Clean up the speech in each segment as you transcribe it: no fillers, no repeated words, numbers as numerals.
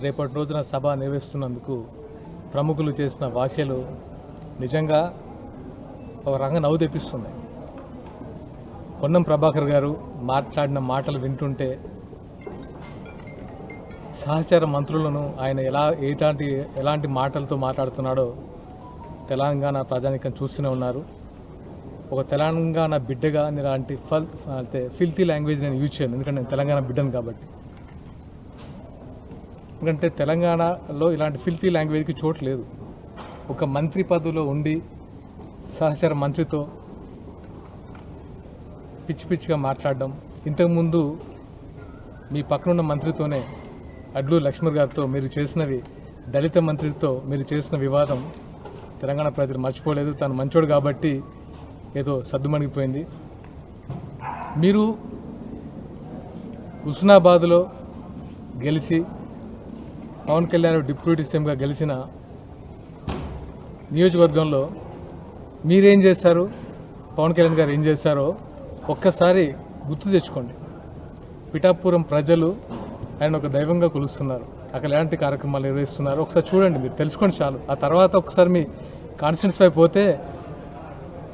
రేపటి రోజున సభ నిర్వహిస్తున్నందుకు ప్రముఖులు చేసిన వ్యాఖ్యలు నిజంగా ఒక రంగ నవ్వు తెప్పిస్తుంది. పొన్నం ప్రభాకర్ గారు మాట్లాడిన మాటలు వింటుంటే సహచర మంత్రులను ఆయన ఎలాంటి మాటలతో మాట్లాడుతున్నాడో తెలంగాణ ప్రజానికం చూస్తూనే ఉన్నారు. ఒక తెలంగాణ బిడ్డగా ఇలాంటి ఫిల్తీ లాంగ్వేజ్ నేను యూజ్ చేయను, ఎందుకంటే నేను తెలంగాణ బిడ్డను కాబట్టి. ఎందుకంటే తెలంగాణలో ఇలాంటి ఫిల్తీ లాంగ్వేజ్కి చోటు లేదు. ఒక మంత్రి పదవిలో ఉండి సహచర మంత్రితో పిచ్చి పిచ్చిగా మాట్లాడడం, ఇంతకుముందు మీ పక్కనున్న మంత్రితోనే అడ్లూరి లక్ష్మణ్ గారితో మీరు చేసినవి, దళిత మంత్రితో మీరు చేసిన వివాదం తెలంగాణ ప్రజలు మర్చిపోలేదు. తను మంచోడు కాబట్టి ఏదో సద్దుమణిగిపోయింది. మీరు హుస్నాబాద్లో గెలిచి పవన్ కళ్యాణ్ డిప్యూటీ సీఎంగా గెలిచిన నియోజకవర్గంలో మీరేం చేశారు, పవన్ కళ్యాణ్ గారు ఏం చేశారో ఒక్కసారి గుర్తు తెచ్చుకోండి. పిఠాపురం ప్రజలు ఆయన ఒక దైవంగా కొలుస్తున్నారు. అక్కడ ఎలాంటి కార్యక్రమాలు నిర్వహిస్తున్నారు ఒకసారి చూడండి, మీరు తెలుసుకోండి చాలు. ఆ తర్వాత ఒకసారి మీ కాన్స్టిట్యూన్సీ అయిపోతే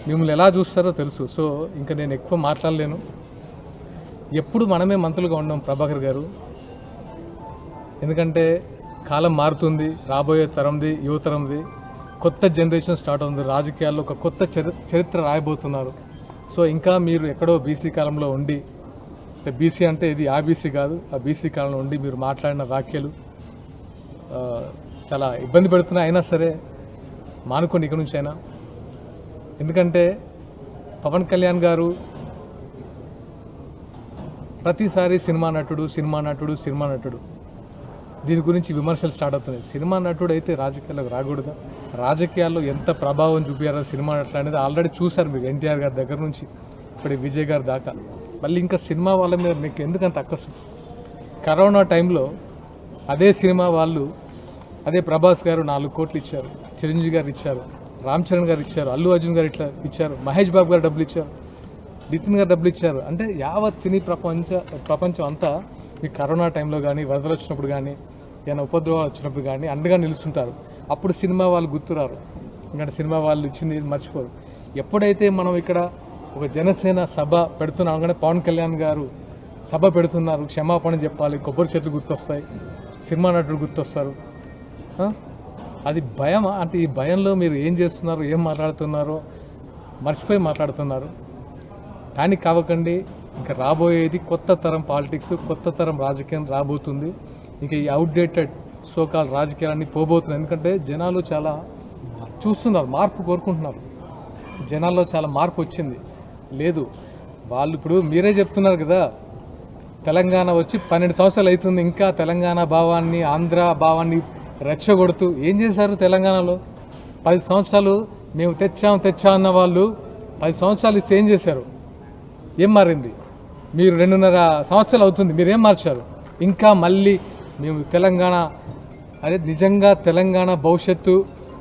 మిమ్మల్ని ఎలా చూస్తారో తెలుసు. సో ఇంకా నేను ఎక్కువ మాట్లాడలేను. ఎప్పుడు మనమే మంత్రులుగా ఉన్నాం ప్రభాకర్ గారు, ఎందుకంటే కాలం మారుతుంది, రాబోయే తరంది, యువతరంది, కొత్త జనరేషన్ స్టార్ట్ అవుతుంది. రాజకీయాల్లో ఒక కొత్త చరిత్ర రాయబోతున్నారు. సో ఇంకా మీరు ఎక్కడో బీసీ కాలంలో ఉండి, బీసీ అంటే ఇది ఆ బీసీ కాదు, ఆ బీసీ కాలంలో ఉండి మీరు మాట్లాడిన వ్యాఖ్యలు చాలా ఇబ్బంది పెడుతున్నాయి. అయినా సరే మానుకోండి ఇక నుంచి అయినా. ఎందుకంటే పవన్ కళ్యాణ్ గారు ప్రతిసారి సినిమా నటుడు సినిమా నటుడు సినిమా నటుడు దీని గురించి విమర్శలు స్టార్ట్ అవుతున్నాయి. సినిమా నటుడు అయితే రాజకీయాల్లోకి రాకూడదు. రాజకీయాల్లో ఎంత ప్రభావం చూపించారో సినిమా నటుడు అనేది ఆల్రెడీ చూశారు మీరు, ఎన్టీఆర్ గారి దగ్గర నుంచి ఇప్పుడు విజయ్ గారి దాకా. మళ్ళీ ఇంకా సినిమా వాళ్ళ మీద మీకు ఎందుకంత అక్కసు? కరోనా టైంలో అదే సినిమా వాళ్ళు, అదే ప్రభాస్ గారు 4 కోట్లు ఇచ్చారు, చిరంజీవి గారు ఇచ్చారు, రామ్ చరణ్ గారు ఇచ్చారు, అల్లు అర్జున్ గారు ఇట్లా ఇచ్చారు, మహేష్ బాబు గారు డబ్బులు ఇచ్చారు, నితిన్ గారు డబ్బులు ఇచ్చారు. అంటే యావత్ సినీ ప్రపంచం అంతా మీకు కరోనా టైంలో కానీ, వరదలు వచ్చినప్పుడు కానీ, ఏమైనా ఉపద్రవాలు వచ్చినప్పుడు కానీ అండగా నిలుస్తుంటారు. అప్పుడు సినిమా వాళ్ళు గుర్తురారు, ఎందుకంటే సినిమా వాళ్ళు ఇచ్చింది మర్చిపోరు. ఎప్పుడైతే మనం ఇక్కడ ఒక జనసేన సభ పెడుతున్నాం, కానీ పవన్ కళ్యాణ్ గారు సభ పెడుతున్నారు, క్షమాపణ చెప్పాలి, కొబ్బరి చెట్లు గుర్తొస్తాయి, సినిమా నటుడు గుర్తొస్తారు. అది భయం. అంటే ఈ భయంలో మీరు ఏం చేస్తున్నారో, ఏం మాట్లాడుతున్నారో మర్చిపోయి మాట్లాడుతున్నారు. దానికి కావకండి. ఇంకా రాబోయేది కొత్త తరం పాలిటిక్స్, కొత్త తరం రాజకీయం రాబోతుంది. ఇంకా ఈ అవుట్డేటెడ్ సోకాల్ రాజకీయాలన్నీ పోబోతున్నాయి. ఎందుకంటే జనాలు చాలా చూస్తున్నారు, మార్పు కోరుకుంటున్నారు. జనాల్లో చాలా మార్పు వచ్చింది. లేదు వాళ్ళు ఇప్పుడు మీరే చెప్తున్నారు కదా, తెలంగాణ వచ్చి 12 సంవత్సరాలు అవుతుంది, ఇంకా తెలంగాణ భావాన్ని, ఆంధ్ర భావాన్ని రెచ్చగొడుతూ ఏం చేశారు తెలంగాణలో? 10 సంవత్సరాలు మేము తెచ్చా అన్న వాళ్ళు 10 సంవత్సరాలు ఇస్తే ఏం చేశారు? ఏం మారింది? మీరు 2.5 సంవత్సరాలు అవుతుంది, మీరేం మార్చారు? ఇంకా మళ్ళీ మేము తెలంగాణ, అదే నిజంగా తెలంగాణ భవిష్యత్తు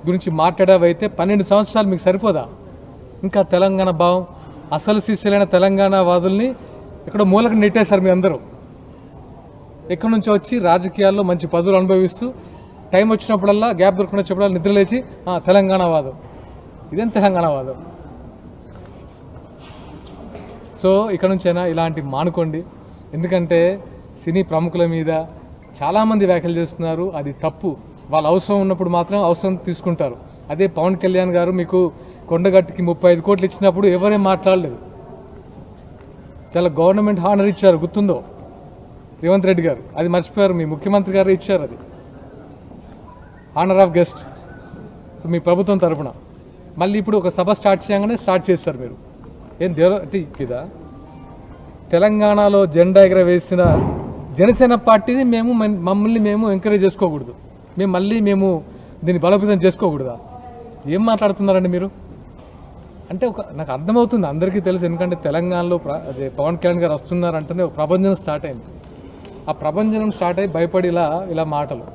గురించి మాట్లాడేవైతే 12 సంవత్సరాలు మీకు సరిపోదా? ఇంకా తెలంగాణ భావం, అసలు శిష్యులైన తెలంగాణ వాదుల్ని ఎక్కడో మూలకు నెట్టేశారు మీ అందరూ. ఎక్కడి నుంచో వచ్చి రాజకీయాల్లో మంచి పదవులు అనుభవిస్తూ టైం వచ్చినప్పుడల్లా, గ్యాప్ దొరికిన వచ్చినప్పుడల్లా నిద్రలేచి తెలంగాణ వాదం. ఇదేం తెలంగాణ వాదం? సో ఇక్కడ నుంచైనా ఇలాంటి మానుకోండి. ఎందుకంటే సినీ ప్రముఖుల మీద చాలామంది వ్యాఖ్యలు చేస్తున్నారు, అది తప్పు. వాళ్ళ అవసరం ఉన్నప్పుడు మాత్రం అవసరం తీసుకుంటారు. అదే పవన్ కళ్యాణ్ గారు మీకు కొండగట్టుకి 35 కోట్లు ఇచ్చినప్పుడు ఎవరేం మాట్లాడలేదు. చాలా గవర్నమెంట్ హానర్ ఇచ్చారు, గుర్తుందో రేవంత్ రెడ్డి గారు, అది మర్చిపోయారు. మీ ముఖ్యమంత్రి గారు ఇచ్చారు అది హానర్ ఆఫ్ గెస్ట్. సో మీ ప్రభుత్వం తరఫున మళ్ళీ ఇప్పుడు ఒక సభ స్టార్ట్ చేయగానే స్టార్ట్ చేస్తారు మీరు. ఏం కదా తెలంగాణలో జెండా ఎగరవేసిన జనసేన పార్టీని మమ్మల్ని మేము ఎంకరేజ్ చేసుకోకూడదు, మేము దీన్ని బలోపేతం చేసుకోకూడదా? ఏం మాట్లాడుతున్నారండి మీరు? అంటే నాకు అర్థమవుతుంది, అందరికీ తెలుసు. ఎందుకంటే తెలంగాణలో పవన్ కళ్యాణ్ గారు వస్తున్నారంటేనే ఒక ప్రభంజనం స్టార్ట్ అయింది. ఆ ప్రభంజనం స్టార్ట్ అయ్యి భయపడి ఇలా మాటలు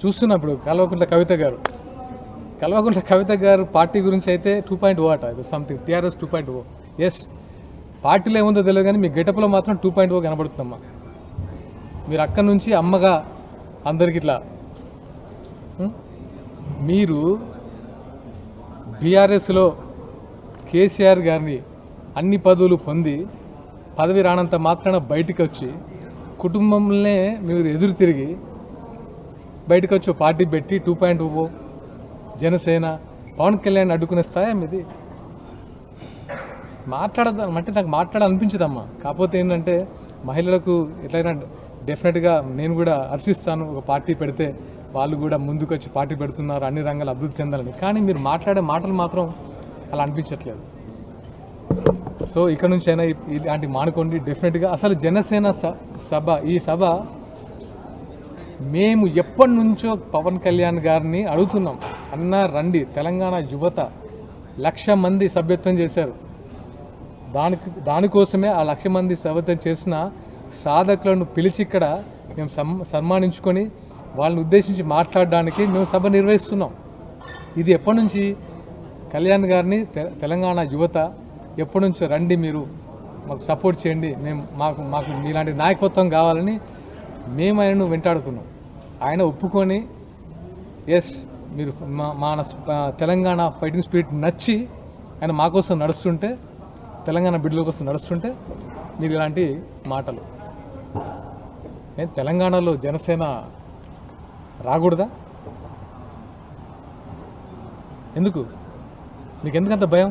చూస్తున్నప్పుడు కల్వకుంట్ల కవిత గారు పార్టీ గురించి అయితే 2.0 అట, ఇది సంథింగ్ టీఆర్ఎస్ 2.0. ఎస్, పార్టీలో ఏముందో తెలియదు కానీ మీ గెటప్లో మాత్రం 2.0 కనబడుతుందమ్మా. మీరు అక్కడి నుంచి అమ్మగా అందరికి ఇట్లా మీరు బీఆర్ఎస్లో కేసీఆర్ గారిని అన్ని పదవులు పొంది పదవి రానంత మాత్రాన బయటకు వచ్చి కుటుంబంలోనే మీరు ఎదురు తిరిగి బయటకు వచ్చి పార్టీ పెట్టి 2.0 జనసేన పవన్ కళ్యాణ్ అడ్డుకునే స్థాయి మీది. మాట్లాడదామంటే నాకు మాట్లాడాలనిపించదమ్మా. కాకపోతే ఏంటంటే మహిళలకు ఎట్లయినా డెఫినెట్గా నేను కూడా హర్షిస్తాను, ఒక పార్టీ పెడితే వాళ్ళు కూడా ముందుకు వచ్చి పార్టీ పెడుతున్నారు, అన్ని రంగాలు అభివృద్ధి చెందాలని. కానీ మీరు మాట్లాడే మాటలు మాత్రం అలా అనిపించట్లేదు. సో ఇక్కడ నుంచి అయినా ఇలాంటి మానుకోండి డెఫినెట్గా. అసలు జనసేన సభ, ఈ సభ మేము ఎప్పటి నుంచో పవన్ కళ్యాణ్ గారిని అడుగుతున్నాం, అన్నా రండి, తెలంగాణ యువత 1,00,000 మంది సభ్యత్వం చేశారు. దానికోసమే ఆ 1,00,000 మంది సభ్యత్వం చేసిన సాధకులను పిలిచి ఇక్కడ మేము సన్మానించుకొని వాళ్ళని ఉద్దేశించి మాట్లాడడానికి మేము సభ నిర్వహిస్తున్నాం. ఇది ఎప్పటి నుంచి కళ్యాణ్ గారిని తెలంగాణ యువత ఎప్పటి నుంచో రండి, మీరు మాకు సపోర్ట్ చేయండి, మాకు మీలాంటి నాయకత్వం కావాలని మేము ఆయనను వెంటాడుతున్నాం. ఆయన ఒప్పుకొని ఎస్ మీరు మన తెలంగాణ ఫైటింగ్ స్పిరిట్ నచ్చి ఆయన మా కోసం నడుస్తుంటే, తెలంగాణ బిడ్డల కోసం నడుస్తుంటే మీరు ఇలాంటి మాటలు. నేను తెలంగాణలో జనసేన రాకూడదా? ఎందుకు మీకు ఎందుకంత భయం?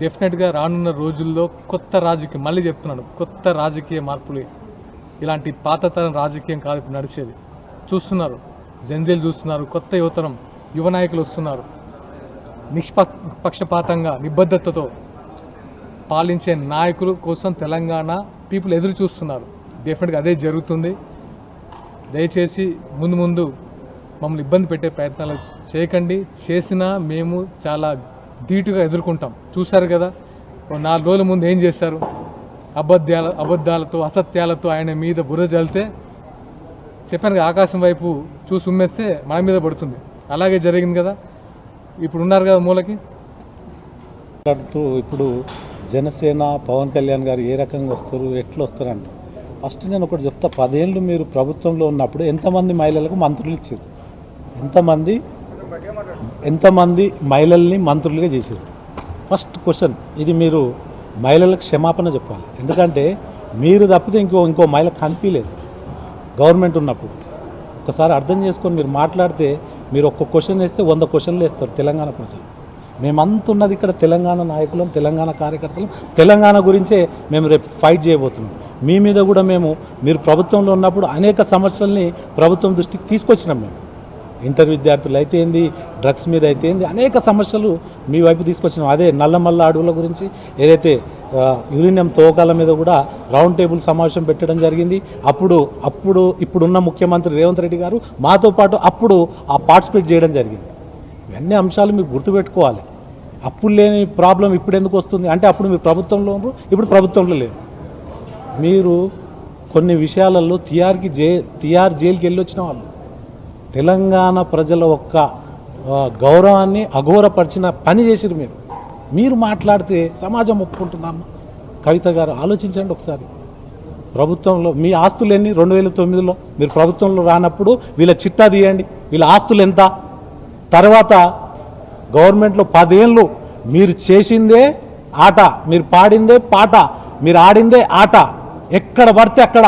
డెఫినెట్గా రానున్న రోజుల్లో కొత్త రాజకీయం, మళ్ళీ చెప్తున్నాను, కొత్త రాజకీయ మార్పులు. ఇలాంటి పాతతరం రాజకీయం కాదు ఇప్పుడు నడిచేది. చూస్తున్నారు, జంజీలు చూస్తున్నారు, కొత్త యువతరం యువ నాయకులు వస్తున్నారు. నిష్పక్షపాతంగా నిబద్ధతతో పాలించే నాయకుల కోసం తెలంగాణ పీపుల్ ఎదురు చూస్తున్నారు. డెఫినెట్గా అదే జరుగుతుంది. దయచేసి ముందు ముందు మమ్మల్ని ఇబ్బంది పెట్టే ప్రయత్నాలు చేయకండి. చేసినా మేము చాలా ధీటుగా ఎదుర్కొంటాం. చూశారు కదా 4 రోజుల ముందు ఏం చేశారు? అబద్ధాలతో అసత్యాలతో ఆయన మీద బురద జల్లితే చెప్పాను కదా, ఆకాశం వైపు చూసి ఉమ్మేస్తే మన మీద పడుతుంది. అలాగే జరిగింది కదా. ఇప్పుడు ఉన్నారు కదా మూలకి. ఇప్పుడు జనసేన పవన్ కళ్యాణ్ గారు ఏ రకంగా వస్తారు, ఎట్లా వస్తారంట. ఫస్ట్ నేను ఒకటి చెప్తా, 10 ఏళ్ళు మీరు ప్రభుత్వంలో ఉన్నప్పుడు ఎంతమంది మహిళలకు మంత్రులు ఇచ్చారు? ఎంతమంది మహిళల్ని మంత్రులుగా చేశారు? ఫస్ట్ క్వశ్చన్ ఇది. మీరు మహిళలకు క్షమాపణ చెప్పాలి. ఎందుకంటే మీరు తప్పితే ఇంకో మహిళ కనిపించలేదు గవర్నమెంట్ ఉన్నప్పుడు. ఒకసారి అర్థం చేసుకొని మీరు మాట్లాడితే, మీరు ఒక్క క్వశ్చన్ వేస్తే 100 క్వశ్చన్లు వేస్తారు తెలంగాణ ప్రజలు. మేమంతున్నది ఇక్కడ తెలంగాణ నాయకులం, తెలంగాణ కార్యకర్తలం, తెలంగాణ గురించే మేము రేపు ఫైట్ చేయబోతున్నాం. మీ మీద కూడా మీరు ప్రభుత్వంలో ఉన్నప్పుడు అనేక సమస్యల్ని ప్రభుత్వం దృష్టికి తీసుకొచ్చినాం. మేము ఇంటర్ విద్యార్థులు అయితే ఏంది, డ్రగ్స్ మీద అయితే ఏంది, అనేక సమస్యలు మీ వైపు తీసుకొచ్చినాం. అదే నల్లమల్ల అడవుల గురించి, ఏదైతే యురేనియం తవ్వకాల మీద కూడా రౌండ్ టేబుల్ సమావేశం పెట్టడం జరిగింది. ఇప్పుడున్న ముఖ్యమంత్రి రేవంత్ రెడ్డి గారు మాతో పాటు అప్పుడు పార్టిసిపేట్ చేయడం జరిగింది. ఇవన్నీ అంశాలు మీరు గుర్తుపెట్టుకోవాలి. అప్పుడు లేని ప్రాబ్లం ఇప్పుడు ఎందుకు వస్తుంది అంటే, అప్పుడు మీరు ప్రభుత్వంలో ఉన్నారు, ఇప్పుడు ప్రభుత్వంలో లేదు. మీరు కొన్ని విషయాలలో తిహార్ జైలుకి వెళ్ళి వచ్చిన వాళ్ళు తెలంగాణ ప్రజల ఒక్క గౌరవాన్ని అఘోరపరిచిన పని చేసిరు. మీరు మాట్లాడితే సమాజం ఒప్పుకుంటున్నామా? కవిత గారు ఆలోచించండి ఒకసారి. ప్రభుత్వంలో మీ ఆస్తులు ఎన్ని? 2009లో మీరు ప్రభుత్వంలో రానప్పుడు వీళ్ళ చిట్టా తీయండి, వీళ్ళ ఆస్తులు ఎంత. తర్వాత గవర్నమెంట్లో 10 ఏళ్ళు మీరు చేసిందే ఆట, మీరు పాడిందే పాట, మీరు ఆడిందే ఆట. ఎక్కడ పడితే అక్కడ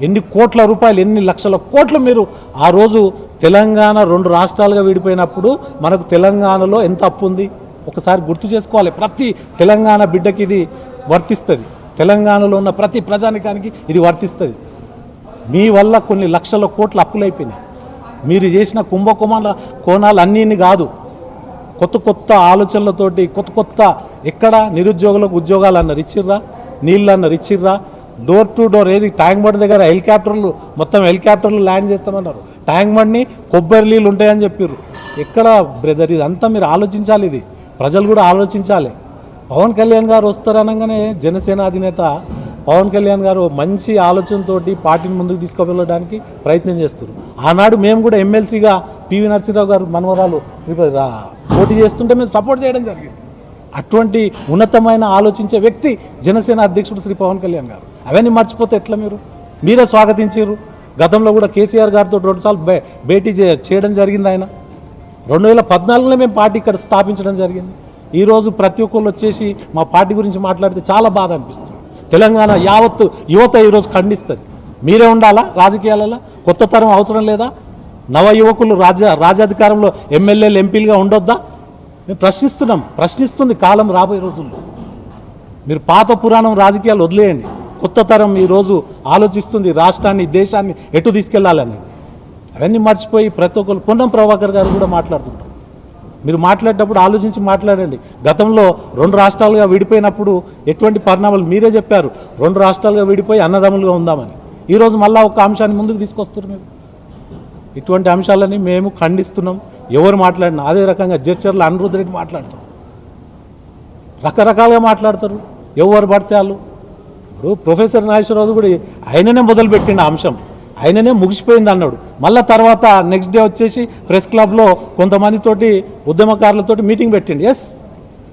ఎన్ని కోట్ల రూపాయలు, ఎన్ని లక్షల కోట్లు మీరు ఆ రోజు తెలంగాణ 2 రాష్ట్రాలుగా విడిపోయినప్పుడు మనకు తెలంగాణలో ఎంత అప్పు ఉంది ఒకసారి గుర్తు చేసుకోవాలి. ప్రతి తెలంగాణ బిడ్డకి ఇది వర్తిస్తుంది. తెలంగాణలో ఉన్న ప్రతి ప్రజానికానికి ఇది వర్తిస్తుంది. మీ వల్ల కొన్ని లక్షల కోట్ల అప్పులైపోయినాయి. మీరు చేసిన కోణాలు అన్నీ కాదు, కొత్త ఆలోచనలతోటి కొత్త ఎక్కడ నిరుద్యోగులకు ఉద్యోగాలు అన్నారు ఇచ్చిర్రా, నీళ్ళు అన్నారు ఇచ్చిర్రా, డోర్ టు డోర్. ఏది ట్యాంక్ బండ్ దగ్గర మొత్తం హెలికాప్టర్లు ల్యాండ్ చేస్తామన్నారు. ట్యాంక్ బండ్ని కొబ్బరి నీళ్ళు ఉంటాయని చెప్పారు. ఎక్కడ బ్రదర్? ఇదంతా మీరు ఆలోచించాలి, ఇది ప్రజలు కూడా ఆలోచించాలి. పవన్ కళ్యాణ్ గారు వస్తారనగానే జనసేన అధినేత పవన్ కళ్యాణ్ గారు మంచి ఆలోచనతో పార్టీని ముందుకు తీసుకువెళ్ళడానికి ప్రయత్నం చేస్తారు. ఆనాడు మేము కూడా ఎమ్మెల్సీగా పివి నరసింహరావు గారు మనవరాలు పోటీ చేస్తుంటే మేము సపోర్ట్ చేయడం జరిగింది. అటువంటి ఉన్నతమైన ఆలోచించే వ్యక్తి జనసేన అధ్యక్షుడు శ్రీ పవన్ కళ్యాణ్ గారు. అవన్నీ మర్చిపోతే ఎట్లా? మీరే స్వాగతించారు. గతంలో కూడా కేసీఆర్ గారితో 2 సార్లు భేటీ చేయడం జరిగింది. ఆయన 2014లో మేము పార్టీ ఇక్కడ స్థాపించడం జరిగింది. ఈరోజు ప్రతి ఒక్కళ్ళు వచ్చేసి మా పార్టీ గురించి మాట్లాడితే చాలా బాధ అనిపిస్తుంది. తెలంగాణ యావత్తు యువత ఈరోజు ఖండిస్తుంది. మీరే ఉండాలా రాజకీయాలలో? కొత్త తరం అవసరం లేదా? నవ యువకులు రాజ్యాధికారంలో ఎమ్మెల్యేలు ఎంపీలుగా ఉండొద్దా? మేము ప్రశ్నిస్తుంది కాలం రాబోయే రోజుల్లో. మీరు పాత పురాణం రాజకీయాలు వదిలేయండి. కొత్త తరం ఈరోజు ఆలోచిస్తుంది రాష్ట్రాన్ని దేశాన్ని ఎటు తీసుకెళ్లాలనేది. అవన్నీ మర్చిపోయి ప్రతి ఒక్కరు పొన్నం ప్రభాకర్ గారు కూడా మాట్లాడుతుంటారు. మీరు మాట్లాడేటప్పుడు ఆలోచించి మాట్లాడండి. గతంలో 2 రాష్ట్రాలుగా విడిపోయినప్పుడు ఎటువంటి పరిణామాలు మీరే చెప్పారు. 2 రాష్ట్రాలుగా విడిపోయి అన్నదమ్ములుగా ఉందామని. ఈరోజు మళ్ళీ ఒక అంశాన్ని ముందుకు తీసుకొస్తారు మీరు. ఇటువంటి అంశాలని మేము ఖండిస్తున్నాం. ఎవరు మాట్లాడినా అదే రకంగా జడ్చర్ల అనిరుద్ధ్ రెడ్డి మాట్లాడతారు, రకరకాలుగా మాట్లాడతారు ఎవరు పడితే వాళ్ళు. ఇప్పుడు ప్రొఫెసర్ నాగేశ్వరరావు కూడా ఆయననే మొదలుపెట్టిండు అంశం, ఆయననే ముగిసిపోయింది అన్నాడు. మళ్ళీ తర్వాత నెక్స్ట్ డే వచ్చేసి ప్రెస్ క్లబ్లో కొంతమందితోటి ఉద్యమకారులతోటి మీటింగ్ పెట్టిండు. ఎస్,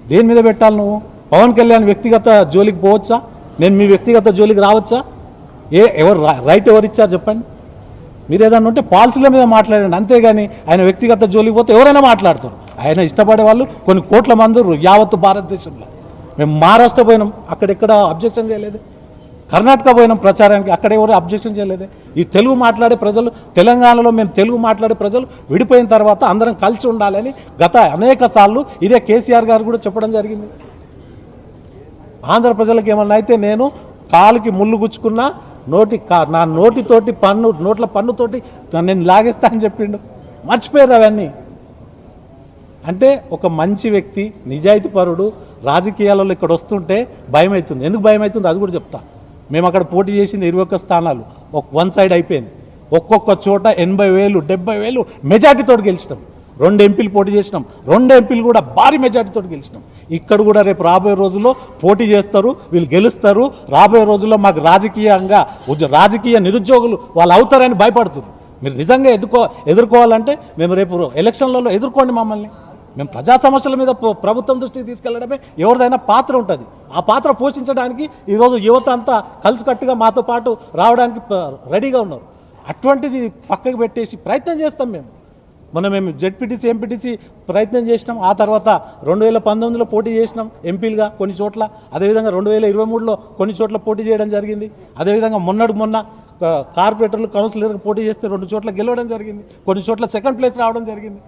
దేని మీద పెట్టాలి నువ్వు? పవన్ కళ్యాణ్ వ్యక్తిగత జోలికి పోవచ్చా? నేను మీ వ్యక్తిగత జోలికి రావచ్చా? ఎవరు రైట్ ఎవరు ఇచ్చారు చెప్పండి? మీరు ఏదన్నా ఉంటే పాలసీల మీద మాట్లాడండి, అంతేగాని ఆయన వ్యక్తిగత జోలికి పోతే ఎవరైనా మాట్లాడతారు. ఆయన ఇష్టపడే వాళ్ళు కొన్ని కోట్ల మంది యావత్తు భారతదేశంలో. మేము మహారాష్ట్ర పోయినాం, అక్కడెక్కడ అబ్జెక్షన్ చేయలేదు. కర్ణాటక పోయినాం ప్రచారానికి, అక్కడ ఎవరు అబ్జెక్షన్ చేయలేదు. ఈ తెలుగు మాట్లాడే ప్రజలు, తెలంగాణలో మేము తెలుగు మాట్లాడే ప్రజలు విడిపోయిన తర్వాత అందరం కలిసి ఉండాలని గత అనేక సార్లు ఇదే కేసీఆర్ గారు కూడా చెప్పడం జరిగింది. ఆంధ్ర ప్రజలకు ఏమన్నా అయితే నేను కాలుకి ముళ్ళు గుచ్చుకున్నా నా నోటితోటి నోట్ల పన్నుతోటి నేను లాగేస్తా అని చెప్పిండు. మర్చిపోయారు అవన్నీ. అంటే ఒక మంచి వ్యక్తి, నిజాయితీ పరుడు రాజకీయాలలో ఇక్కడ వస్తుంటే భయం అవుతుంది. ఎందుకు భయం అవుతుంది అది కూడా చెప్తా. మేము అక్కడ పోటీ చేసింది 21 స్థానాలు, వన్ సైడ్ అయిపోయింది. ఒక్కొక్క చోట 80,000 70,000 మెజార్టీతో గెలిచినాం. 2 ఎంపీలు పోటీ చేసినాం, 2 ఎంపీలు కూడా భారీ మెజార్టీతో గెలిచినాం. ఇక్కడ కూడా రేపు రాబోయే రోజుల్లో పోటీ చేస్తారు, వీళ్ళు గెలుస్తారు. రాబోయే రోజుల్లో మాకు రాజకీయ నిరుద్యోగులు వాళ్ళు అవుతారని భయపడుతుంది. మీరు నిజంగా ఎదుర్కోవాలంటే మేము రేపు ఎలక్షన్లలో ఎదుర్కోండి మమ్మల్ని. మేము ప్రజా సమస్యల మీద ప్రభుత్వం దృష్టికి తీసుకెళ్లడమే ఎవరిదైనా పాత్ర ఉంటుంది. ఆ పాత్ర పోషించడానికి ఈరోజు యువత అంతా కలిసికట్టుగా మాతో పాటు రావడానికి రెడీగా ఉన్నారు. అటువంటిది పక్కకు పెట్టేసి ప్రయత్నం చేస్తాం మేము. మేము జెడ్పీటీసీ ఎంపీటీసీ ప్రయత్నం చేసినాం. ఆ తర్వాత 2019లో పోటీ చేసినాం ఎంపీలుగా కొన్ని చోట్ల. అదేవిధంగా 2023లో కొన్ని చోట్ల పోటీ చేయడం జరిగింది. అదేవిధంగా మొన్న కార్పొరేటర్లు కౌన్సిలర్గా పోటీ చేస్తే 2 చోట్ల గెలవడం జరిగింది, కొన్ని చోట్ల సెకండ్ ప్లేస్ రావడం జరిగింది.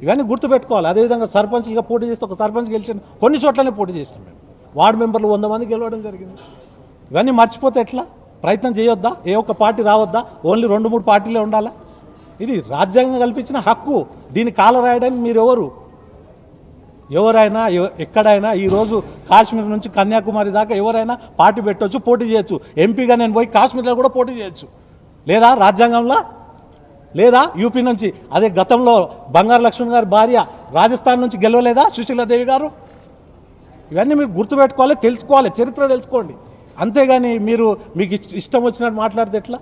ఇవన్నీ గుర్తుపెట్టుకోవాలి. అదేవిధంగా సర్పంచ్గా పోటీ చేస్తే ఒక సర్పంచ్ గెలిచిన కొన్ని చోట్లనే పోటీ చేసినాం మేము. వార్డు మెంబర్లు 100 మంది గెలవడం జరిగింది. ఇవన్నీ మర్చిపోతే ఎట్లా? ప్రయత్నం చేయొద్దా? ఏ ఒక్క పార్టీ రావద్దా? ఓన్లీ 2-3 పార్టీలే ఉండాలా? ఇది రాజ్యాంగం కల్పించిన హక్కు. దీన్ని కాలరాయడానికి మీరు ఎవరైనా ఎక్కడైనా ఈరోజు కాశ్మీర్ నుంచి కన్యాకుమారి దాకా ఎవరైనా పార్టీ పెట్టవచ్చు, పోటీ చేయొచ్చు. ఎంపీగా నేను పోయి కాశ్మీర్లో కూడా పోటీ చేయొచ్చు. లేదా రాజ్యాంగంలో? లేదా యూపీ నుంచి అదే గతంలో బంగారు లక్ష్మణ్ గారి భార్య రాజస్థాన్ నుంచి గెలవలేదా సుశీలాదేవి గారు? ఇవన్నీ మీరు గుర్తుపెట్టుకోవాలి, తెలుసుకోవాలి, చరిత్ర తెలుసుకోండి. అంతేగాని మీకు ఇష్టం వచ్చినట్టు మాట్లాడితే ఎట్లా?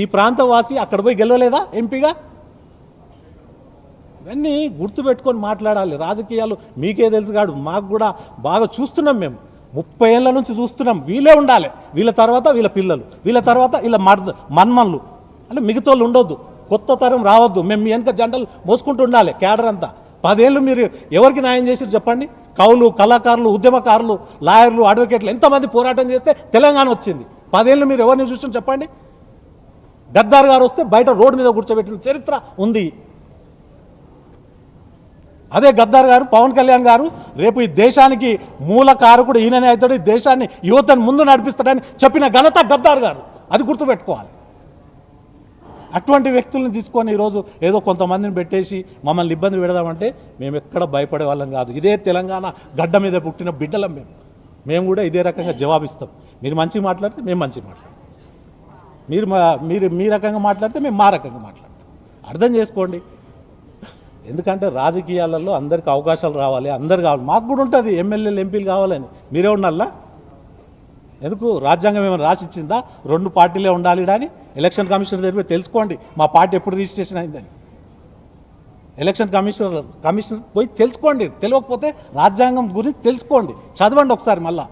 ఈ ప్రాంతవాసి అక్కడ పోయి గెలవలేదా ఎంపీగా? ఇవన్నీ గుర్తుపెట్టుకొని మాట్లాడాలి. రాజకీయాలు మీకే తెలుసు కాదు, మాకు కూడా బాగా చూస్తున్నాం. మేము 30 ఏళ్ళ నుంచి చూస్తున్నాం. వీళ్ళే ఉండాలి, వీళ్ళ తర్వాత వీళ్ళ పిల్లలు, వీళ్ళ తర్వాత వీళ్ళ మన్మన్లు, అంటే మిగతాళ్ళు ఉండొద్దు. కొత్త తరం రావద్దు. మేము మీ వెనక జెండలు మోసుకుంటూ ఉండాలి. క్యాడర్ అంతా 10 ఏళ్ళు మీరు ఎవరికి న్యాయం చేసారు చెప్పండి? కవులు, కళాకారులు, ఉద్యమకారులు, లాయర్లు, అడ్వకేట్లు ఎంతమంది పోరాటం చేస్తే తెలంగాణ వచ్చింది. 10 ఏళ్ళు మీరు ఎవరిని చూసారు చెప్పండి? గద్దార్ గారు వస్తే బయట రోడ్డు మీద కూర్చోబెట్టిన చరిత్ర ఉంది. అదే గద్దార్ గారు, పవన్ కళ్యాణ్ గారు రేపు ఈ దేశానికి మూల కారకుడు ఈయననే అవుతాడు, ఈ దేశాన్ని యువతను ముందు నడిపిస్తాడని చెప్పిన ఘనత గద్దార్ గారు. అది గుర్తుపెట్టుకోవాలి. అటువంటి వ్యక్తులను తీసుకొని ఈరోజు ఏదో కొంతమందిని పెట్టేసి మమ్మల్ని ఇబ్బంది పెడదామంటే మేము ఎక్కడ భయపడే వాళ్ళం కాదు. ఇదే తెలంగాణ గడ్డ మీద పుట్టిన బిడ్డలం మేము కూడా ఇదే రకంగా జవాబిస్తాం. మీరు మంచిగా మాట్లాడితే మేము మంచిగా మాట్లాడతాం, మీరు మీ రకంగా మాట్లాడితే మేము మా రకంగా మాట్లాడతాం. అర్థం చేసుకోండి. ఎందుకంటే రాజకీయాలలో అందరికీ అవకాశాలు రావాలి, అందరు కావాలి. మాకు కూడా ఉంటుంది ఎమ్మెల్యేలు ఎంపీలు కావాలని. మీరే ఉండాలా? ఎందుకు? రాజ్యాంగం ఏమైనా రాసిచ్చిందా 2 పార్టీలే ఉండాలి అని? ఎలక్షన్ కమిషనర్ దగ్గర తెలుసుకోండి మా పార్టీ ఎప్పుడు రిజిస్ట్రేషన్ అయిందని. ఎలక్షన్ కమిషనర్ పోయి తెలుసుకోండి. తెలియకపోతే రాజ్యాంగం గురించి తెలుసుకోండి, చదవండి ఒకసారి. మళ్ళా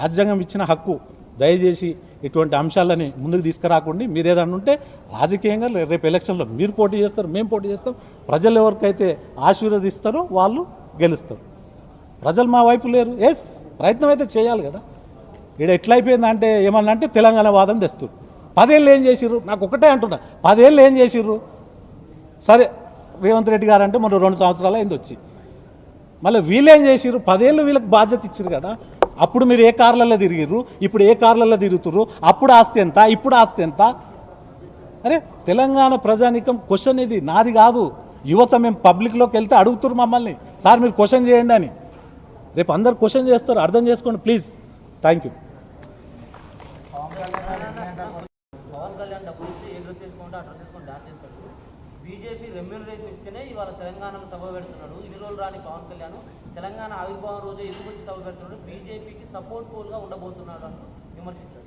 రాజ్యాంగం ఇచ్చిన హక్కు దయచేసి ఇటువంటి అంశాలని ముందుకు తీసుకురాకుండా మీరు ఏదన్నా ఉంటే రాజకీయంగా రేపు ఎలక్షన్లో మీరు పోటీ చేస్తారు, మేము పోటీ చేస్తాం. ప్రజలు ఎవరికైతే ఆశీర్వదిస్తారో వాళ్ళు గెలుస్తారు. ప్రజలు మా వైపు లేరు. ప్రయత్నం అయితే చేయాలి కదా. ఇక్కడ ఎట్లయిపోయిందంటే ఏమన్నా అంటే తెలంగాణ వాదం తెస్తారు. 10 ఏళ్ళు ఏం చేసిర్రు? నాకు ఒకటే అంటున్నా, 10 ఏళ్ళు ఏం చేసిర్రు? సరే రేవంత్ రెడ్డి గారు అంటే మొన్న 2 సంవత్సరాలు అయింది వచ్చి, మళ్ళీ వీళ్ళేం చేసిర్రు? 10 ఏళ్ళు వీళ్ళకి బాధ్యత ఇచ్చారు కదా. అప్పుడు మీరు ఏ కార్లలో తిరిగిర్రు, ఇప్పుడు ఏ కార్లలో తిరుగుతుర్రు? అప్పుడు ఆస్తి ఎంత, ఇప్పుడు ఆస్తి ఎంత? అరే తెలంగాణ ప్రజానీకం క్వశ్చన్ ఇది నాది కాదు. యువత మేము పబ్లిక్లోకి వెళ్తే అడుగుతున్నారు మమ్మల్ని, సార్ మీరు క్వశ్చన్ చేయండి అని. రేపు అందరు క్వశ్చన్ చేస్తారు, అర్థం చేసుకోండి please. Thank you. Pawan Kalyan డబ్బులు ఇస్తే ఏ డ్రెస్ చేసుకుంటే ఆ డ్రెస్ చేసుకొని డాన్స్ చేస్తాడు. బీజేపీ రెమ్యూనరేషన్ ఇస్తేనే ఇవాళ తెలంగాణకు సభ పెడుతున్నాడు. ఇన్ని రోజులు రాని పవన్ కళ్యాణ్ తెలంగాణ ఆవిర్భావం రోజు ఎందుకు వచ్చి సభ పెడుతున్నాడు? బీజేపీకి సపోర్ట్ ఫుల్గా ఉండబోతున్నాడు అని విమర్శించాడు.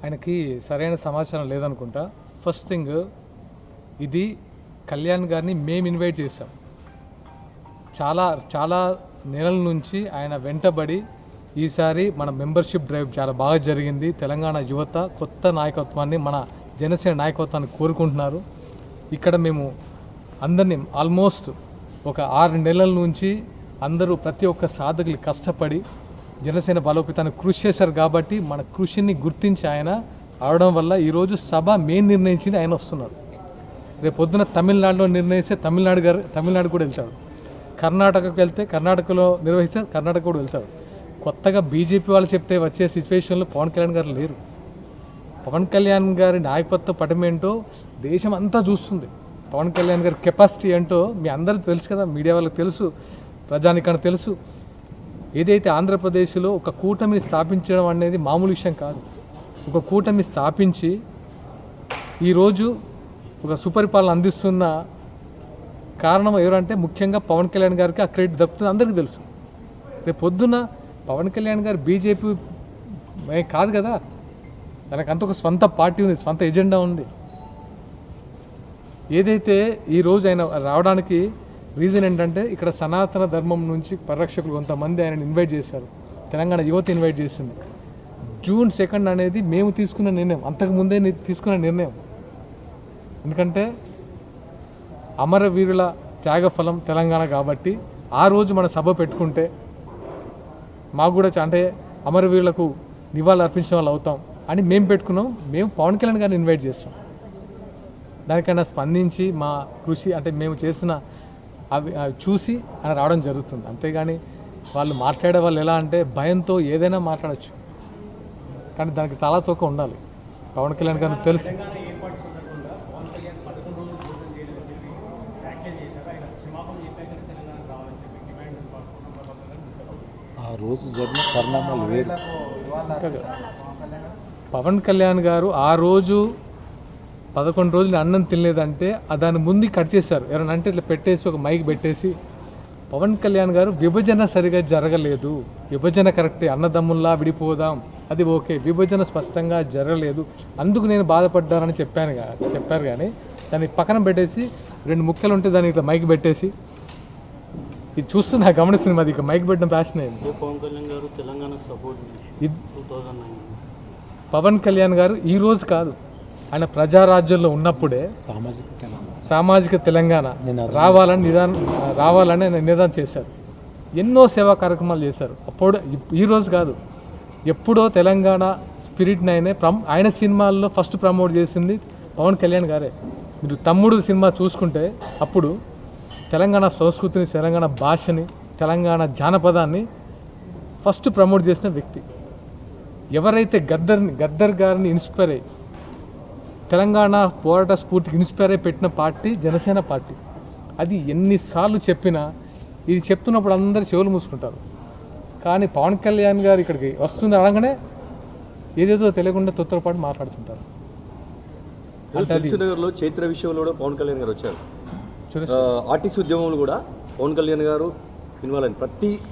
ఆయనకి సరైన సమాచారం లేదనుకుంటా. ఫస్ట్ థింగ్, ఇది కళ్యాణ్ గారిని మేము ఇన్వైట్ చేసాం. చాలా నెలల నుంచి ఆయన వెంటబడి ఈసారి మన మెంబర్షిప్ డ్రైవ్ చాలా బాగా జరిగింది. తెలంగాణ యువత కొత్త నాయకత్వాన్ని, మన జనసేన నాయకత్వాన్ని కోరుకుంటున్నారు. ఇక్కడ మేము అందరినీ ఆల్మోస్ట్ ఒక 6 నెలల నుంచి అందరూ ప్రతి ఒక్క సాధకులు కష్టపడి జనసేన బలోపేతాన్ని కృషి చేశారు. కాబట్టి మన కృషిని గుర్తించి ఆయన అవడం వల్ల ఈరోజు సభ మెయిన్ నిర్ణయించింది ఆయన వస్తున్నారు. రేపు పొద్దున తమిళనాడులో నిర్ణయిస్తే తమిళనాడు కూడా వెళ్తాడు. కర్ణాటకకు వెళ్తే కర్ణాటకలో నిర్వహిస్తే కర్ణాటక కూడా వెళ్తాడు. కొత్తగా బీజేపీ వాళ్ళు చెప్తే వచ్చే సిచ్యువేషన్లో పవన్ కళ్యాణ్ గారు లేరు. పవన్ కళ్యాణ్ గారి నాయకత్వ పటమేంటో దేశం అంతా చూస్తుంది. పవన్ కళ్యాణ్ గారి కెపాసిటీ ఏంటో మీ అందరికీ తెలుసు కదా, మీడియా వాళ్ళకి తెలుసు, ప్రజానికానికి తెలుసు. ఏదైతే ఆంధ్రప్రదేశ్లో ఒక కూటమిని స్థాపించడం అనేది మామూలు విషయం కాదు. ఒక కూటమి స్థాపించి ఈరోజు ఒక సుపరిపాలన అందిస్తున్న కారణం ఎవరంటే ముఖ్యంగా పవన్ కళ్యాణ్ గారికి ఆ క్రెడిట్ దక్కుతుంది, అందరికీ తెలుసు. రేపు పొద్దున పవన్ కళ్యాణ్ గారు బీజేపీ కాదు కదా, తనకంత ఒక స్వంత పార్టీ ఉంది, స్వంత ఎజెండా ఉంది. ఏదైతే ఈరోజు ఆయన రావడానికి రీజన్ ఏంటంటే ఇక్కడ సనాతన ధర్మం నుంచి పరిరక్షకులు కొంతమంది ఆయన ఇన్వైట్ చేశారు. తెలంగాణ యువత ఇన్వైట్ చేసింది. June 2 అనేది మేము తీసుకున్న నిర్ణయం, అంతకుముందే తీసుకున్న నిర్ణయం. ఎందుకంటే అమరవీరుల త్యాగఫలం తెలంగాణ కాబట్టి ఆ రోజు మన సభ పెట్టుకుంటే మాకు కూడా అంటే అమరవీరులకు నివాళులు అర్పించిన వాళ్ళు అవుతాం అని మేము పెట్టుకున్నాం. మేము పవన్ కళ్యాణ్ గారిని ఇన్వైట్ చేస్తాం. దానికైనా స్పందించి మా కృషి అంటే మేము చేసిన అవి చూసి ఆయన రావడం జరుగుతుంది. అంతేగాని వాళ్ళు మాట్లాడే వాళ్ళు ఎలా అంటే భయంతో ఏదైనా మాట్లాడచ్చు, కానీ దానికి తలాతోక ఉండాలి. పవన్ కళ్యాణ్ గారిని తెలుసు. ఆ రోజు జరిగిన పరిణామాలు వేరు. పవన్ కళ్యాణ్ గారు ఆ రోజు 11 రోజులు అన్నం తినలేదంటే దాని ముందు కట్ చేశారు. ఎవరైనా అంటే ఇట్లా పెట్టేసి ఒక మైక్ పెట్టేసి పవన్ కళ్యాణ్ గారు విభజన సరిగా జరగలేదు, విభజన కరెక్టే, అన్నదమ్ముల్లా విడిపోదాం, అది ఓకే, విభజన స్పష్టంగా జరగలేదు, అందుకు నేను బాధపడ్డానని చెప్పారు. కానీ దాన్ని పక్కన పెట్టేసి 2 ముక్కలు ఉంటే దాన్ని ఇట్లా మైక్ పెట్టేసి ఇది చూస్తున్నా గమనిస్తుంది. మాది ఇక మైక్ పెట్టడం ప్యాషన్ అయింది. పవన్ కళ్యాణ్ గారు తెలంగాణకు సపోర్ట్ 2009 పవన్ కళ్యాణ్ గారు ఈ రోజు కాదు, ఆయన ప్రజారాజ్యంలో ఉన్నప్పుడే సామాజిక తెలంగాణ రావాలని ఆయన నిదానం చేశారు. ఎన్నో సేవా కార్యక్రమాలు చేశారు. అప్పుడు ఈ రోజు కాదు, ఎప్పుడో తెలంగాణ స్పిరిట్ని ఆయన సినిమాల్లో ఫస్ట్ ప్రమోట్ చేసింది పవన్ కళ్యాణ్ గారే. మీరు తమ్ముడు సినిమా చూసుకుంటే అప్పుడు తెలంగాణ సంస్కృతిని, తెలంగాణ భాషని, తెలంగాణ జానపదాన్ని ఫస్ట్ ప్రమోట్ చేసిన వ్యక్తి. ఎవరైతే గద్దర్ గారిని ఇన్స్పైర్ అయ్యి తెలంగాణ పోరాట స్ఫూర్తికి ఇన్స్పైర్ అయి పెట్టిన పార్టీ జనసేన పార్టీ. అది ఎన్నిసార్లు చెప్పినా ఇది చెప్తున్నప్పుడు అందరు చెవులు మూసుకుంటారు. కానీ పవన్ కళ్యాణ్ గారు ఇక్కడికి వస్తుంది అనగానే ఏదేదో తెలియకుండా తొత్తరపాటు మాట్లాడుతుంటారు. నగర్లో చైత్ర విషయంలో కూడా పవన్ కళ్యాణ్ గారు వచ్చారు. ఆర్టీసీ ఉద్యమంలో కూడా పవన్ కళ్యాణ్ గారు ఇన్వాల్వ్ అయింది.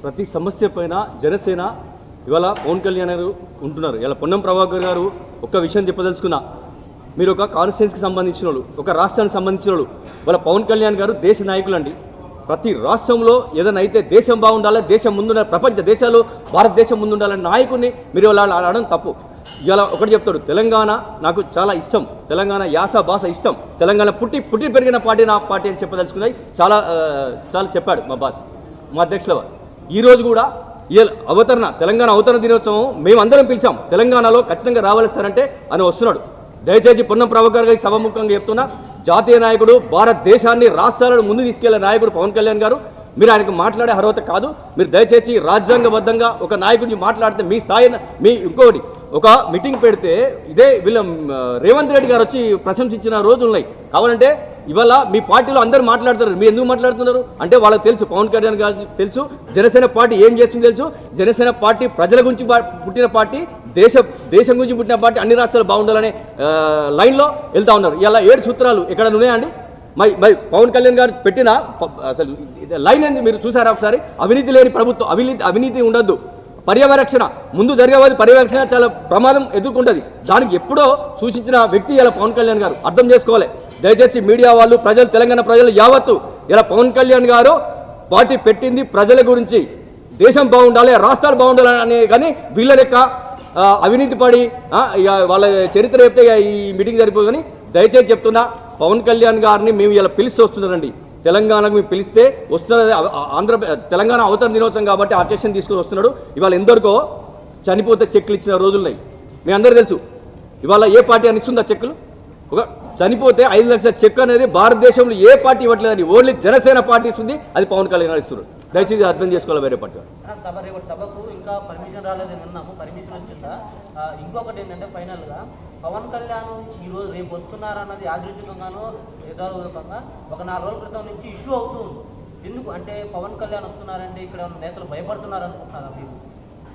ప్రతి సమస్య పైన జనసేన ఇవాళ పవన్ కళ్యాణ్ గారు ఉంటున్నారు. ఇలా పొన్నం ప్రభాకర్ గారు ఒక్క విషయం చెప్పదలుచుకున్నా, మీరు ఒక కాన్స్టిట్యున్సీకి సంబంధించిన వాళ్ళు, ఒక రాష్ట్రానికి సంబంధించిన వాళ్ళు, వాళ్ళ పవన్ కళ్యాణ్ గారు దేశ నాయకులు అండి. ప్రతి రాష్ట్రంలో ఏదైనా అయితే దేశం బాగుండాలి, దేశం ముందుండాలి, ప్రపంచ దేశాలు భారతదేశం ముందుండాలని నాయకుడిని మీరు వాళ్ళు అనడం తప్పు. ఇవాళ ఒకటి చెప్తాడు, తెలంగాణ నాకు చాలా ఇష్టం, తెలంగాణ యాస భాష ఇష్టం, తెలంగాణ పుట్టి పెరిగిన పార్టీ నా పార్టీ అని చెప్పదలుచుకున్నాయి. చాలా చెప్పాడు మా బాస్, మా అధ్యక్షుల వారు. ఈరోజు కూడా తెలంగాణ అవతరణ దినోత్సవం మేమందరం పిలిచాం, తెలంగాణలో ఖచ్చితంగా రావాలి సార్ అంటే అని వస్తున్నాడు. దయచేసి పొన్నం ప్రభాకర్ గారికి సభాముఖంగా చెప్తున్నా, జాతీయ నాయకుడు, భారతదేశాన్ని రాష్ట్రాలను ముందు తీసుకెళ్లే నాయకుడు పవన్ కళ్యాణ్ గారు, మీరు ఆయనకు మాట్లాడే అర్హత కాదు. మీరు దయచేసి రాజ్యాంగబద్ధంగా ఒక నాయకుడిని మాట్లాడితే మీ స్థాయి మీ ఇంకొకటి ఒక మీటింగ్ పెడితే ఇదే వీళ్ళ రేవంత్ రెడ్డి గారు వచ్చి ప్రశంసించిన రోజులు ఉన్నాయి. కావాలంటే ఇవాళ మీ పార్టీలో అందరూ మాట్లాడతారు, మీరు ఎందుకు మాట్లాడుతున్నారు అంటే వాళ్ళకి తెలుసు, పవన్ కళ్యాణ్ గారు తెలుసు, జనసేన పార్టీ ఏం చేస్తుందో తెలుసు. జనసేన పార్టీ ప్రజల గురించి పుట్టిన పార్టీ, దేశం గురించి పుట్టిన పార్టీ, అన్ని రాష్ట్రాలు బాగుండాలనే లైన్లో వెళ్తా ఉన్నారు. ఇలా 7 సూత్రాలు ఎక్కడ ఉన్నాయండి? మై పవన్ కళ్యాణ్ గారు పెట్టిన అసలు లైన్ ఏంది మీరు చూసారా ఒకసారి? అవినీతి లేని ప్రభుత్వం, అవినీతి ఉండొద్దు, పర్యవేక్షణ ముందు జరిగేది, పర్యవేక్షణ చాలా ప్రమాదం ఎదుర్కొంటుంది. దానికి ఎప్పుడో సూచించిన వ్యక్తి ఇలా పవన్ కళ్యాణ్ గారు, అర్థం చేసుకోవాలి. దయచేసి మీడియా వాళ్ళు, ప్రజలు, తెలంగాణ ప్రజలు యావత్తు ఇలా పవన్ కళ్యాణ్ గారు పార్టీ పెట్టింది ప్రజల గురించి, దేశం బాగుండాలి, రాష్ట్రాలు బాగుండాలి అని. కానీ వీళ్ళ లెక్క అవినీతి పడి వాళ్ళ చరిత్ర చెప్తే ఈ మీటింగ్ సరిపోదు. కానీ దయచేసి చెప్తున్నా, పవన్ కళ్యాణ్ గారిని మేము ఇలా పిలిచి వస్తున్నారండి, తెలంగాణకు మేము పిలిస్తే వస్తున్నది. తెలంగాణ అవతరణ దినోత్సవం కాబట్టి అటెన్షన్ తీసుకుని వస్తున్నాడు. ఇవాళ ఎందరికో చనిపోతే చెక్లు ఇచ్చిన రోజులున్నాయి, మీ అందరూ తెలుసు. ఇవాళ ఏ పార్టీ అని ఇస్తుందా చెక్కులు? ఒక చనిపోతే 5 లక్షల చెక్ అనేది భారతదేశంలో ఏ పార్టీ ఇవ్వట్లేదని, ఓన్లీ జనసేన పార్టీ ఇస్తుంది, అది పవన్ కళ్యాణ్ గారు ఇస్తున్నారు. దయచేసి అర్థం చేసుకోవాలి వేరే పార్టీ. సభకు ఇంకా పర్మిషన్ రాలేదని విన్నాము, పర్మిషన్ వచ్చిందా? ఇంకొకటి ఏంటంటే ఫైనల్గా పవన్ కళ్యాణ్ ఈరోజు రేపు వస్తున్నారన్నది యాదృచ్ఛికంగానో యథారూపంగా ఒక 4 రోజుల క్రితం నుంచి ఇష్యూ అవుతూ ఉంది. ఎందుకు అంటే పవన్ కళ్యాణ్ వస్తున్నారంటే ఇక్కడ నేతలు భయపడుతున్నారు అనుకుంటున్నారా మీరు?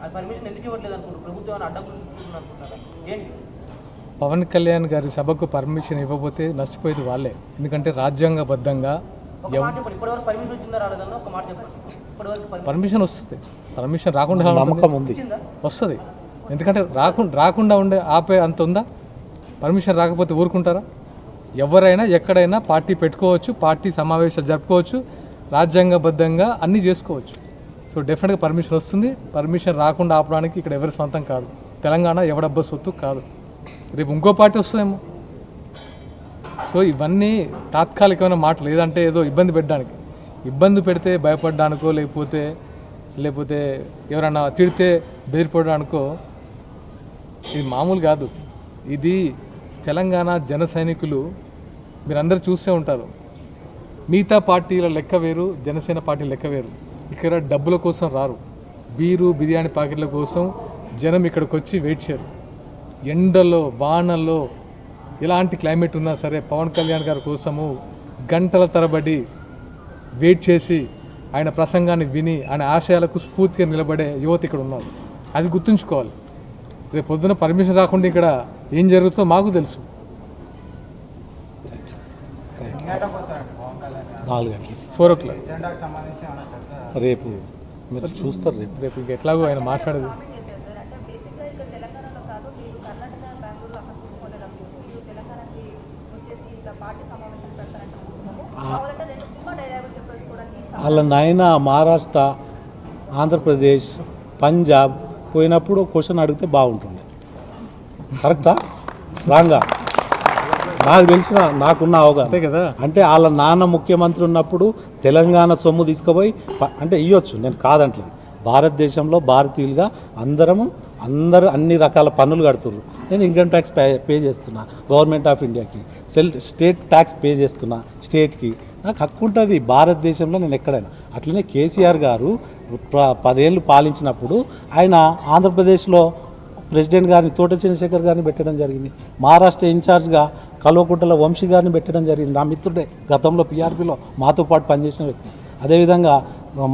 అది పర్మిషన్ ఎందుకు ఇవ్వట్లేదు అనుకుంటారు? ప్రభుత్వం ఏమైనా అడ్డం చూస్తుంది అనుకుంటారా? ఏంటి? పవన్ కళ్యాణ్ గారి సభకు పర్మిషన్ ఇవ్వకపోతే నష్టపోయేది వాళ్ళే. ఎందుకంటే రాజ్యాంగబద్ధంగా ఇప్పటివరకు పర్మిషన్ వచ్చిందా రాలేదన్న ఒక మాట చెప్పండి. ఇప్పటివరకు పర్మిషన్ వస్తుంది, పర్మిషన్ రాకుండా నమ్మకం ఉంది, వస్తుంది. ఎందుకంటే రాకుండా ఉండే ఆపే అంత ఉందా? పర్మిషన్ రాకపోతే ఊరుకుంటారా? ఎవరైనా ఎక్కడైనా పార్టీ పెట్టుకోవచ్చు, పార్టీ సమావేశాలు జరుపుకోవచ్చు, రాజ్యాంగబద్ధంగా అన్నీ చేసుకోవచ్చు. సో డెఫినెట్గా పర్మిషన్ వస్తుంది. పర్మిషన్ రాకుండా ఆపడానికి ఇక్కడ ఎవరి సొంతం కాదు, తెలంగాణ ఎవడబ్బా సొత్తు కాదు. రేపు ఇంకో పార్టీ వస్తుందేమో. సో ఇవన్నీ తాత్కాలికమైన మాటలు, లేదంటే ఏదో ఇబ్బంది పెట్టడానికి, ఇబ్బంది పెడితే భయపడడానికో, లేకపోతే ఎవరన్నా తిడితే బెదిరిపోవడానికో ఇది మామూలు కాదు. ఇది తెలంగాణ జన సైనికులు, మీరందరూ చూస్తూ ఉంటారు. మిగతా పార్టీల లెక్క వేరు, జనసేన పార్టీ లెక్క వేరు. ఇక్కడ డబ్బుల కోసం రారు, బిర్యానీ ప్యాకెట్ల కోసం జనం ఇక్కడికి వచ్చి వెయిట్ చేయరు. ఎండలో వానల్లో ఎలాంటి క్లైమేట్ ఉన్నా సరే పవన్ కళ్యాణ్ గారి కోసము గంటల తరబడి వెయిట్ చేసి ఆయన ప్రసంగాన్ని విని ఆయన ఆశయాలకు స్ఫూర్తిగా నిలబడే యువత ఇక్కడ ఉన్నారు. అది గుర్తుంచుకోవాలి. రేపు పొద్దున పర్మిషన్ రాకుండా ఇక్కడ ఏం జరుగుతుందో మాకు తెలుసు. 4 గంటలు 4 o'clock రేపు మీరు చూస్తారు. రేపు ఇంక ఎట్లాగో ఆయన మాట్లాడదు. వాళ్ళ నాయన మహారాష్ట్ర, ఆంధ్రప్రదేశ్, పంజాబ్ పోయినప్పుడు క్వశ్చన్ అడిగితే బాగుంటుంది. కరెక్టా రాంగా? నాకు తెలిసిన నాకున్న అవగాహన కదా. అంటే వాళ్ళ నాన్న ముఖ్యమంత్రి ఉన్నప్పుడు తెలంగాణ సొమ్ము తీసుకుపోయి అంటే ఇవ్వచ్చు, నేను కాదంటలేదు. భారతదేశంలో భారతీయులుగా అందరూ అన్ని రకాల పన్నులు కడుతున్నారు. నేను ఇన్కమ్ ట్యాక్స్ పే చేస్తున్నా గవర్నమెంట్ ఆఫ్ ఇండియాకి, స్టేట్ ట్యాక్స్ పే చేస్తున్నా స్టేట్కి. నాకు హక్కు ఉంటుంది భారతదేశంలో నేను ఎక్కడైనా. అట్లనే కేసీఆర్ గారు 10 ఏళ్ళు పాలించినప్పుడు ఆయన ఆంధ్రప్రదేశ్లో ప్రెసిడెంట్ గారిని తోట చంద్రశేఖర్ గారిని పెట్టడం జరిగింది. మహారాష్ట్ర ఇన్ఛార్జ్గా కల్వకుంట్ల వంశీ గారిని పెట్టడం జరిగింది. నా మిత్రుడే, గతంలో పీఆర్పీలో మాతో పాటు పనిచేసిన వ్యక్తి. అదేవిధంగా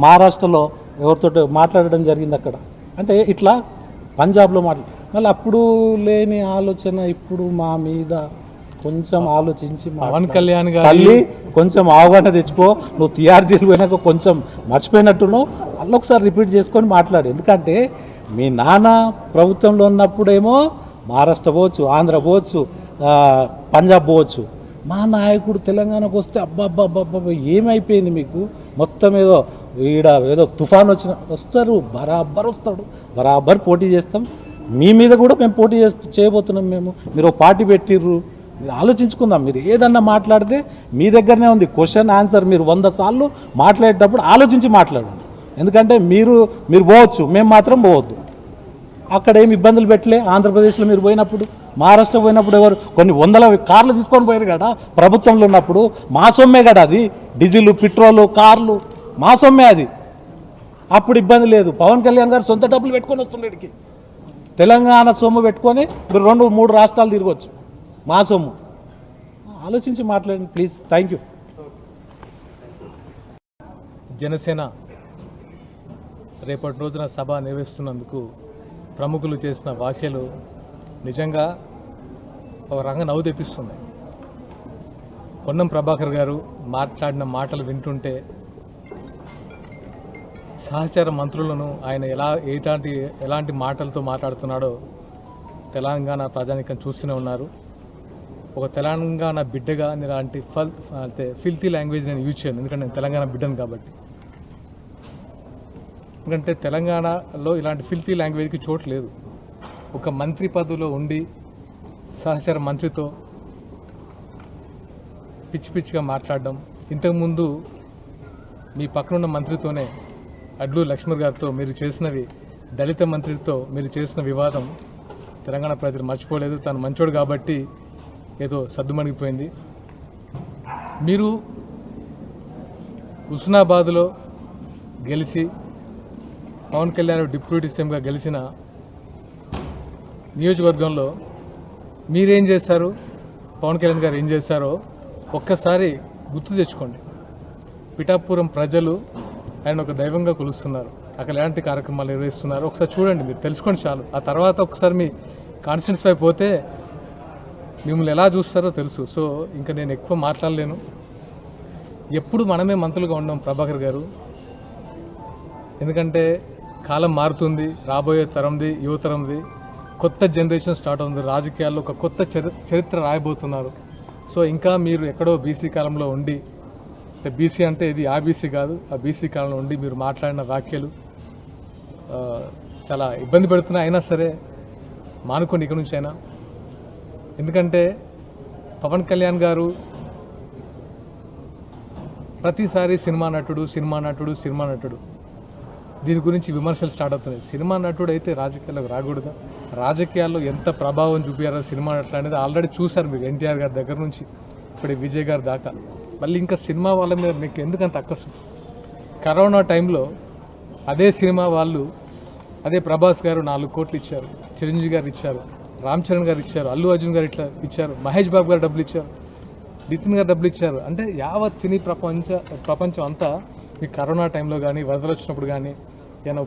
మహారాష్ట్రలో ఎవరితో మాట్లాడడం జరిగింది అక్కడ. అంటే ఇట్లా పంజాబ్లో మళ్ళీ అప్పుడు లేని ఆలోచన ఇప్పుడు మా మీద కొంచెం ఆలోచించి పవన్ కళ్యాణ్ గారు తల్లి కొంచెం అవగాహన తెచ్చుకో. నువ్వు టీఆర్జీలు పోయినాక కొంచెం మర్చిపోయినట్టును మళ్ళీ ఒకసారి రిపీట్ చేసుకొని మాట్లాడు. ఎందుకంటే మీ నాన్న ప్రభుత్వంలో ఉన్నప్పుడేమో మహారాష్ట్ర పోవచ్చు, ఆంధ్ర పోవచ్చు, పంజాబ్ పోవచ్చు. మా నాయకుడు తెలంగాణకు వస్తే అబ్బా ఏమైపోయింది మీకు? మొత్తం ఏదో తుఫాన్ వస్తారు, బరాబర్ పోటీ చేస్తాం. మీ మీద కూడా మేము పోటీ చేయబోతున్నాం. మీరు ఒక పార్టీ పెట్టిర్రు, మీరు ఆలోచించుకుందాం. మీరు ఏదన్నా మాట్లాడితే మీ దగ్గరనే ఉంది క్వశ్చన్ ఆన్సర్. మీరు 100 సార్లు మాట్లాడేటప్పుడు ఆలోచించి మాట్లాడండి. ఎందుకంటే మీరు పోవచ్చు, మేము మాత్రం పోవద్దు. అక్కడ ఏమి ఇబ్బందులు పెట్టలే. ఆంధ్రప్రదేశ్లో మీరు పోయినప్పుడు, మహారాష్ట్ర పోయినప్పుడు ఎవరు కొన్ని 100 కార్లు తీసుకొని పోయారు కదా ప్రభుత్వంలో ఉన్నప్పుడు. మా సొమ్మే కదా అది, డీజిల్ పెట్రోలు కార్లు మా సొమ్మే అది. అప్పుడు ఇబ్బంది లేదు. పవన్ కళ్యాణ్ గారు సొంత డబ్బులు పెట్టుకొని వస్తుండేటికి, తెలంగాణ సొమ్ము పెట్టుకొని మీరు 2-3 రాష్ట్రాలు తిరగవచ్చు. మా సొమ్ము. ఆలోచించి మాట్లాడండి ప్లీజ్. Thank you. జనసేన రేపటి రోజున సభ నిర్వహిస్తున్నందుకు ప్రముఖులు చేసిన వ్యాఖ్యలు నిజంగా ఒక రంగ నవ్వు తెప్పిస్తుంది. పొన్నం ప్రభాకర్ గారు మాట్లాడిన మాటలు వింటుంటే సహచర మంత్రులను ఆయన ఎలాంటి మాటలతో మాట్లాడుతున్నాడో తెలంగాణ ప్రజానికం చూస్తూనే ఉన్నారు. ఒక తెలంగాణ బిడ్డగా ఇలాంటి ఫిల్తీ లాంగ్వేజ్ నేను యూజ్ చేయను, ఎందుకంటే నేను తెలంగాణ బిడ్డను కాబట్టి. ఎందుకంటే తెలంగాణలో ఇలాంటి ఫిల్తీ లాంగ్వేజ్కి చోటు లేదు. ఒక మంత్రి పదవిలో ఉండి సహచర మంత్రితో పిచ్చి పిచ్చిగా మాట్లాడడం, ఇంతకుముందు మీ పక్కనున్న మంత్రితోనే అడ్లు లక్ష్మణ్ గారితో మీరు చేసినవి, దళిత మంత్రితో మీరు చేసిన వివాదం తెలంగాణ ప్రజలు మర్చిపోలేదు. తను మంచోడు కాబట్టి ఏదో సద్దుమణిగిపోయింది. మీరు హుస్నాబాద్లో గెలిచి పవన్ కళ్యాణ్ డిప్యూటీ సీఎంగా గెలిచిన నియోజకవర్గంలో మీరేం చేశారు, పవన్ కళ్యాణ్ గారు ఏం చేశారో ఒక్కసారి గుర్తు తెచ్చుకోండి. పిఠాపురం ప్రజలు ఆయన ఒక దైవంగా కొలుస్తున్నారు. అక్కడ ఎలాంటి కార్యక్రమాలు నిర్వహిస్తున్నారు ఒకసారి చూడండి, మీరు తెలుసుకోండి చాలు. ఆ తర్వాత ఒకసారి మీ కాన్స్టిట్యూన్సీ అయిపోతే మిమ్మల్ని ఎలా చూస్తారో తెలుసు. సో ఇంకా నేను ఎక్కువ మాట్లాడలేను. ఎప్పుడు మనమే మంత్రులుగా ఉన్నాం ప్రభాకర్ గారు, ఎందుకంటే కాలం మారుతుంది. రాబోయే తరంది, యువతరంది, కొత్త జనరేషన్ స్టార్ట్ అవుతుంది. రాజకీయాల్లో ఒక కొత్త చరిత్ర రాయబోతున్నారు. సో ఇంకా మీరు ఎక్కడో బీసీ కాలంలో ఉండి, బీసీ అంటే ఇది ఆ బీసీ కాదు, ఆ బీసీ కాలంలో ఉండి మీరు మాట్లాడిన వ్యాఖ్యలు చాలా ఇబ్బంది పెడుతున్నాయి. అయినా సరే మానుకోండి ఇక నుంచి అయినా. ఎందుకంటే పవన్ కళ్యాణ్ గారు ప్రతిసారి సినిమా నటుడు దీని గురించి విమర్శలు స్టార్ట్ అవుతున్నాయి. సినిమా నటుడు అయితే రాజకీయాల్లోకి రాకూడదు. రాజకీయాల్లో ఎంత ప్రభావం చూపించారో సినిమా నటుడు అనేది ఆల్రెడీ చూశారు మీరు. ఎన్టీఆర్ గారి దగ్గర నుంచి ఇప్పుడు విజయ్ గారి దాకా. మళ్ళీ ఇంకా సినిమా వాళ్ళ మీద మీకు ఎందుకంత అక్కసు? కరోనా టైంలో అదే సినిమా వాళ్ళు, అదే ప్రభాస్ గారు 4 కోట్లు ఇచ్చారు, చిరంజీవి గారు ఇచ్చారు, రామ్ చరణ్ గారు ఇచ్చారు, అల్లు అర్జున్ గారు ఇట్లా ఇచ్చారు, మహేష్ బాబు గారు డబ్బులు ఇచ్చారు, నితిన్ గారు డబ్బులు ఇచ్చారు. అంటే యావత్ సినీ ప్రపంచం అంతా ఈ కరోనా టైంలో కానీ వరదలు వచ్చినప్పుడు కానీ ఏమైనా